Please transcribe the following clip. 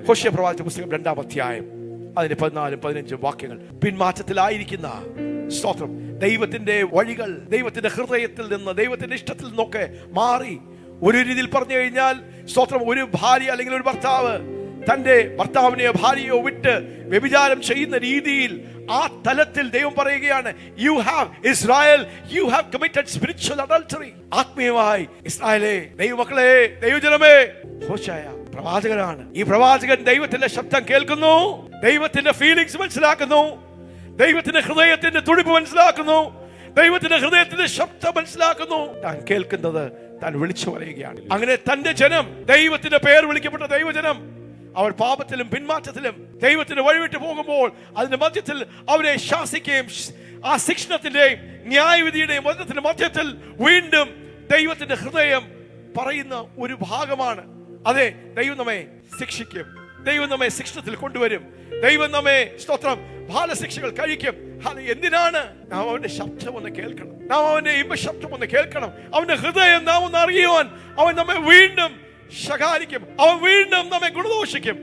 ഹോശേയ പ്രവാചക പുസ്തകം 2-ാം അധ്യായം അതിന്റെ 14-15 വാക്യങ്ങൾ. പിന്മാറ്റത്തിലായിരിക്കുന്ന സ്തോത്രം, ദൈവത്തിന്റെ വഴികൾ, ദൈവത്തിന്റെ ഹൃദയത്തിൽ നിന്ന്, ദൈവത്തിന്റെ ഇഷ്ടത്തിൽ നിന്നൊക്കെ മാറി, ഒരു രീതിയിൽ പറഞ്ഞു കഴിഞ്ഞാൽ സ്തോത്രം, ഒരു ഭാര്യ അല്ലെങ്കിൽ ഒരു ഭർത്താവ് തന്റെ ഭർത്താവിനെയോ ഭാര്യയോ വിട്ട് വ്യഭിചാരം ചെയ്യുന്ന രീതിയിൽ, ആ തലത്തിൽ ദൈവം പറയുകയാണ്, you have Israel, you have committed spiritual adultery. ആത്മീയമായി ഇസ്രായേലേ, ദൈവമക്കളെ, ദൈവജനമേ. ഹോശേയ പ്രവാചകനാണ്. ഈ പ്രവാചകൻ ദൈവത്തിന്റെ ശബ്ദം കേൾക്കുന്നു, ദൈവത്തിന്റെ ഫീലിംഗ്സ് മനസ്സിലാക്കുന്നു, ദൈവത്തിന്റെ ഹൃദയത്തിന്റെ തുടിപ്പ് മനസ്സിലാക്കുന്നു, ദൈവത്തിന്റെ ഹൃദയത്തിന്റെ ശബ്ദം മനസ്സിലാക്കുന്നു. താൻ കേൾക്കുന്നത് താൻ വിളിച്ചു പറയുകയാണ്. അങ്ങനെ തന്റെ ജനം, ദൈവത്തിന്റെ പേർ വിളിക്കപ്പെട്ട ദൈവജനം, അവർ പാപത്തിലും പിന്മാറ്റത്തിലും ദൈവത്തിന് വഴിവിട്ട് പോകുമ്പോൾ അതിന്റെ മധ്യത്തിൽ അവരെ ശാസിക്കുകയും, ആ ശിക്ഷണത്തിന്റെയും ന്യായവിധിയുടെയും മധ്യത്തിൽ വീണ്ടും ദൈവത്തിന്റെ ഹൃദയം പറയുന്ന ഒരു ഭാഗമാണ്. അതെ, ദൈവം നമ്മെ ശിക്ഷിക്കും, ദൈവം നമ്മെ ശിക്ഷണത്തിൽ കൊണ്ടുവരും, ദൈവം നമ്മെ സ്തോത്രം ബാലശിക്ഷകൾ കഴിക്കും. അത് എന്തിനാണ്? നാം അവന്റെ ശബ്ദം ഒന്ന് കേൾക്കണം, നാം അവന്റെ ഇമ്പശബ്ദം ഒന്ന് കേൾക്കണം, അവന്റെ ഹൃദയം നാം ഒന്ന് അറിയുവാൻ അവൻ നമ്മെ വീണ്ടും ശകാരിക്കും, അവൻ വീണ്ടും നമ്മെ ഗുണദോഷിക്കും.